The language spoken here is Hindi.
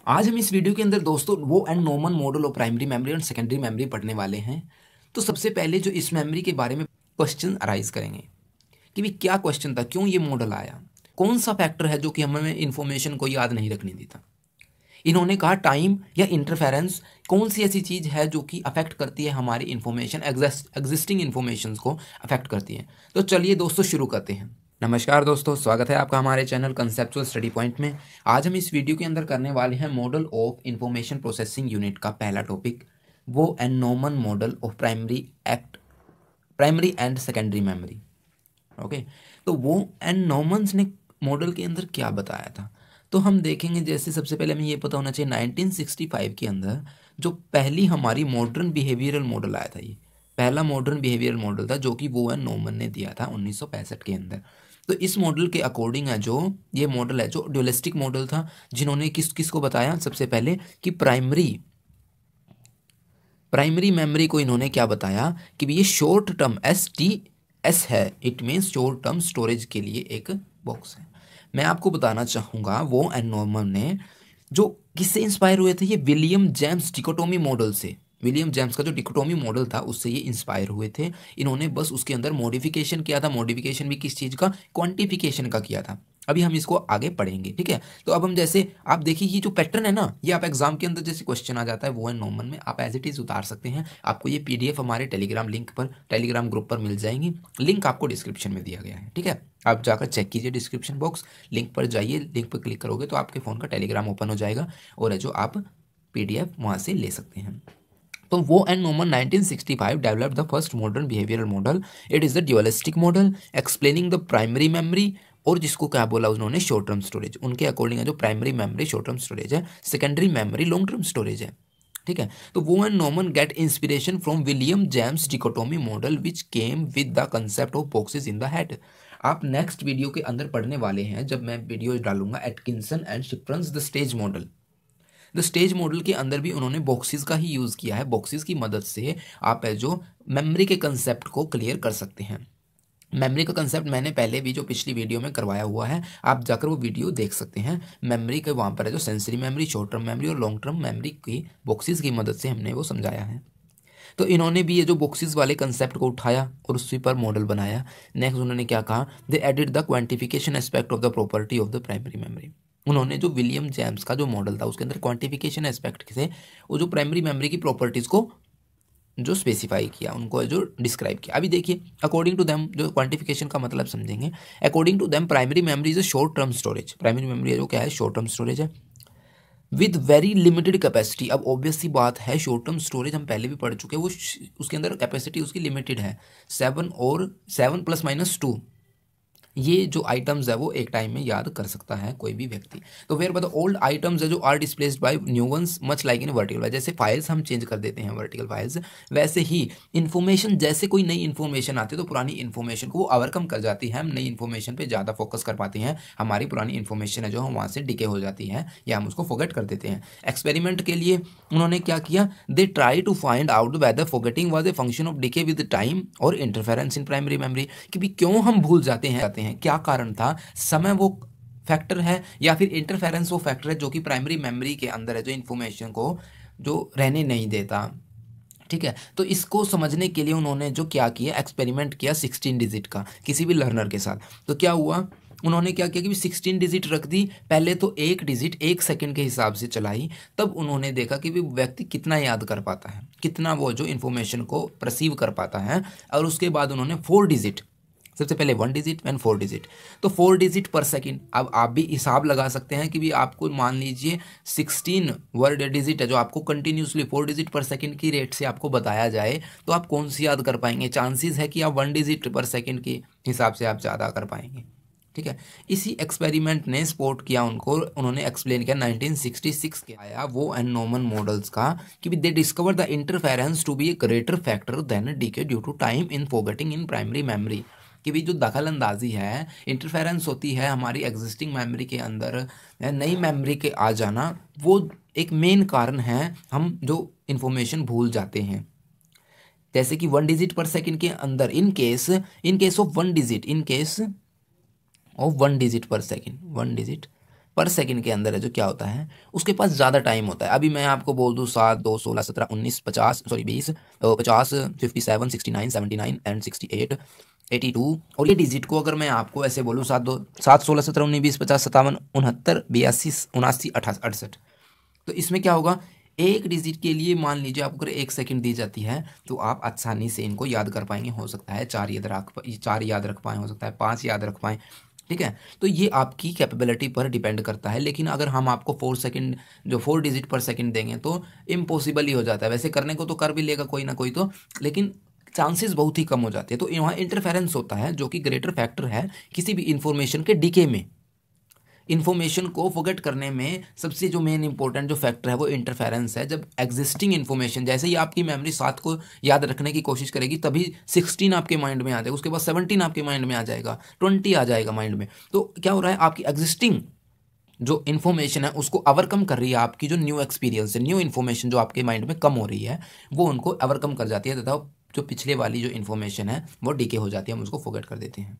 आज हम इस वीडियो के अंदर दोस्तों वो and Norman model of primary memory और सेकेंडरी मेमोरी पढ़ने वाले हैं। तो सबसे पहले जो इस मेमोरी के बारे में क्वेश्चन अराइज करेंगे कि भी क्या क्वेश्चन था, क्यों ये मॉडल आया, कौन सा फैक्टर है जो कि हमें इंफॉर्मेशन को याद नहीं रखने देता। इन्होंने कहा टाइम या इंटरफेरेंस, कौन सी ऐसी चीज़ है जो कि अफेक्ट करती है हमारी इंफॉर्मेशन, एग्जिस्टिंग इन्फॉर्मेशन को अफेक्ट करती है। तो चलिए दोस्तों शुरू करते हैं। नमस्कार दोस्तों, स्वागत है आपका हमारे चैनल कंसेप्चुअल स्टडी पॉइंट में। आज हम इस वीडियो के अंदर करने वाले हैं model of information processing unit का पहला टॉपिक, वो and Norman model of primary and secondary memory. Okay, तो वो एंड नॉर्मन्स ने मॉडल के अंदर क्या बताया था, तो हम देखेंगे। जैसे सबसे पहले हमें ये पता होना चाहिए 1965 के अंदर जो पहली हमारी मॉडर्न बिहेवियरल मॉडल आया था, ये पहला मॉडर्न बिहेवियरल मॉडल था जो कि वो एंड नॉर्मन ने दिया था 1965 के अंदर। तो इस मॉडल के अकॉर्डिंग है जो ये मॉडल है, जो ड्यूलिस्टिक मॉडल था, जिन्होंने किस को बताया सबसे पहले कि प्राइमरी मेमोरी को इन्होंने क्या बताया कि ये शॉर्ट टर्म STS है, it means short term storage के लिए एक बॉक्स है। मैं आपको बताना चाहूँगा वो एंड नॉर्मन ने जो किससे इंस्पायर हुए थे, ये विलियम जेम्स डिकोटोमी मॉडल से। विलियम जेम्स का जो डिकोटोमी मॉडल था उससे ये इंस्पायर हुए थे। इन्होंने बस उसके अंदर मॉडिफिकेशन किया था। मॉडिफिकेशन भी किस चीज़ का, क्वांटिफिकेशन का किया था। अभी हम इसको आगे पढ़ेंगे, ठीक है। तो अब हम जैसे आप देखिए ये जो पैटर्न है ना, ये आप एग्जाम के अंदर जैसे क्वेश्चन आ जाता है वो एंड नॉर्मन में आप एज इट इज उतार सकते हैं। आपको ये PDF हमारे टेलीग्राम ग्रुप पर मिल जाएंगी। लिंक आपको डिस्क्रिप्शन में दिया गया है, ठीक है। आप जाकर चेक कीजिए डिस्क्रिप्शन बॉक्स, लिंक पर जाइए, लिंक पर क्लिक करोगे तो आपके फ़ोन का टेलीग्राम ओपन हो जाएगा और है जो आप PDF वहाँ से ले सकते हैं। तो Waugh and Norman 1965 developed the first modern behavioural model. It is the dualistic model explaining the primary memory, और जिसको क्या बोला उन्होंने, शॉर्ट टर्म स्टोरेज। उनके अकॉर्डिंग है जो primary memory short term storage है, secondary memory long term storage है, ठीक है। तो Waugh and Norman get inspiration from William James dichotomy model which came with the concept of boxes in the head. आप नेक्स्ट वीडियो के अंदर पढ़ने वाले हैं, जब मैं वीडियो डालूंगा, Atkinson and Shiffrin's the stage model. The stage model के अंदर भी उन्होंने बॉक्सेस का ही यूज़ किया है। बॉक्सेस की मदद से आप है जो मेमोरी के कंसेप्ट को क्लियर कर सकते हैं। मेमोरी का कंसेप्ट मैंने पहले भी जो पिछली वीडियो में करवाया हुआ है, आप जाकर वो वीडियो देख सकते हैं। मेमोरी के वहाँ पर है जो sensory memory, short term memory और लॉन्ग टर्म मेमोरी की बॉक्सेस की मदद से हमने वो समझाया है। तो इन्होंने भी ये जो बॉक्सेस वाले कंसेप्ट को उठाया और उसी पर मॉडल बनाया। नेक्स्ट उन्होंने क्या कहा, they added the quantification aspect of the property of the primary memory. उन्होंने जो विलियम जेम्स का जो मॉडल था उसके अंदर क्वांटिफिकेशन एस्पेक्ट से वो जो प्राइमरी मेमोरी की प्रॉपर्टीज़ को जो स्पेसिफाई किया, उनको जो डिस्क्राइब किया। अभी देखिए, अकॉर्डिंग टू देम, जो क्वांटिफिकेशन का मतलब समझेंगे। According to them primary memory is a short term storage. Primary memory जो क्या है, शॉर्ट टर्म स्टोरेज है विद वेरी लिमिटेड कैपेसिटी। अब ऑब्वियस सी बात है, शॉर्ट टर्म स्टोरेज हम पहले भी पढ़ चुके हैं, वो उसके अंदर कैपेसिटी उसकी लिमिटेड है, 7 + -2। ये जो आइटम्स है वो एक टाइम में याद कर सकता है कोई भी व्यक्ति। तो फिर बता, ओल्ड आइटम्स है जो are displaced by new ones much like in vertical. जैसे फाइल्स हम चेंज कर देते हैं वर्टिकल फाइल्स, वैसे ही इन्फॉर्मेशन, जैसे कोई नई इन्फॉर्मेशन आती है तो पुरानी इन्फॉर्मेशन को वो ओवरकम कर जाती है। हम नई इन्फॉर्मेशन पे ज़्यादा फोकस कर पाते हैं, हमारी पुरानी इन्फॉर्मेशन है जो हम वहाँ से डिके हो जाती है या हम उसको फॉरगेट कर देते हैं। एक्सपेरिमेंट के लिए उन्होंने क्या किया, they try to find out whether forgetting was a function of decay with time और इंटरफेरेंस इन प्राइमरी मेमोरी। कि भी क्यों हम भूल जाते हैं, क्या कारण था, समय वो फैक्टर है या फिर इंटरफेरेंस वो फैक्टर है जो कि प्राइमरी मेमोरी के अंदर है, जो इन्फॉर्मेशन को जो रहने नहीं देता, ठीक है। तो इसको समझने के लिए उन्होंने जो क्या किया, एक्सपेरिमेंट किया 16 डिजिट का किसी भी लर्नर के साथ। तो क्या हुआ, उन्होंने क्या किया कि 16 डिजिट रख दी। पहले तो एक डिजिट 1 सेकंड के हिसाब से चलाई, तब उन्होंने देखा कि भी व्यक्ति कितना याद कर पाता है, कितना वो जो इन्फॉर्मेशन को परसीव कर पाता है। और उसके बाद उन्होंने 4 डिजिट, सबसे पहले 1 डिजिट एंड 4 डिजिट, तो 4 डिजिट पर सेकंड। अब आप भी हिसाब लगा सकते हैं कि भी आपको मान लीजिए 16 वर्ड डिजिट है जो आपको कंटिन्यूसली 4 डिजिट पर सेकंड की रेट से आपको बताया जाए, तो आप कौन सी याद कर पाएंगे। चांसेस है कि आप 1 डिजिट पर सेकंड के हिसाब से आप ज़्यादा कर पाएंगे, ठीक है। इसी एक्सपेरिमेंट ने सपोर्ट किया उनको, उन्होंने एक्सप्लेन किया 1966 के आया वो एंड नॉर्मन मॉडल्स का कि they discover the interference to be a greater factor than decay due to time in forgetting in primary memory. कि भी जो दखल अंदाजी है, इंटरफेरेंस होती है हमारी एग्जिस्टिंग मेमोरी के अंदर, नई मेमोरी के आ जाना, वो एक मेन कारण है हम जो इन्फॉर्मेशन भूल जाते हैं। जैसे कि 1 डिजिट पर सेकंड के अंदर in case of 1 digit, in case of 1 digit पर सेकंड, 1 डिजिट पर सेकंड के अंदर है जो क्या होता है उसके पास ज़्यादा टाइम होता है। अभी मैं आपको बोल दूँ 7, 2, 16, 17, 19, 50 सॉरी 20, 50, 57, 69, 79 एंड 68, 82 और ये डिजिट को अगर मैं आपको ऐसे बोलूँ 7, 16, 17, 19, 20, 50, 57, 69, 82, 79, 68, तो इसमें क्या होगा, एक डिजिट के लिए मान लीजिए आपको अगर 1 सेकंड दी जाती है तो आप आसानी से इनको याद कर पाएंगे। हो सकता है 4 याद रख पाएँ, हो सकता है 5 याद रख पाएँ, ठीक है। तो ये आपकी कैपेबिलिटी पर डिपेंड करता है। लेकिन अगर हम आपको 4 डिजिट पर सेकंड देंगे तो इम्पॉसिबल ही हो जाता है। वैसे करने को तो कर भी लेगा कोई ना कोई तो, लेकिन चांसेस बहुत ही कम हो जाते हैं। तो यहाँ इंटरफेरेंस होता है जो कि ग्रेटर फैक्टर है किसी भी इंफॉर्मेशन के डीके में। इन्फॉर्मेशन को फॉरगेट करने में सबसे जो मेन इंपॉर्टेंट जो फैक्टर है वो इंटरफेरेंस है। जब एग्जिस्टिंग इन्फॉर्मेशन, जैसे ही आपकी मेमोरी 7 को याद रखने की कोशिश करेगी तभी 16 आपके माइंड में आ जाएगा, उसके बाद 17 आपके माइंड में आ जाएगा, 20 आ जाएगा माइंड में। तो क्या हो रहा है, आपकी एग्जिस्टिंग जो इन्फॉर्मेशन है उसको ओवरकम कर रही है आपकी जो न्यू एक्सपीरियंस है, न्यू इन्फॉर्मेशन जो आपके माइंड में कम हो रही है वो उनको ओवरकम कर जाती है तथा जो पिछले वाली जो इन्फॉर्मेशन है वो डीके हो जाती है, हम उसको फॉरगेट कर देते हैं।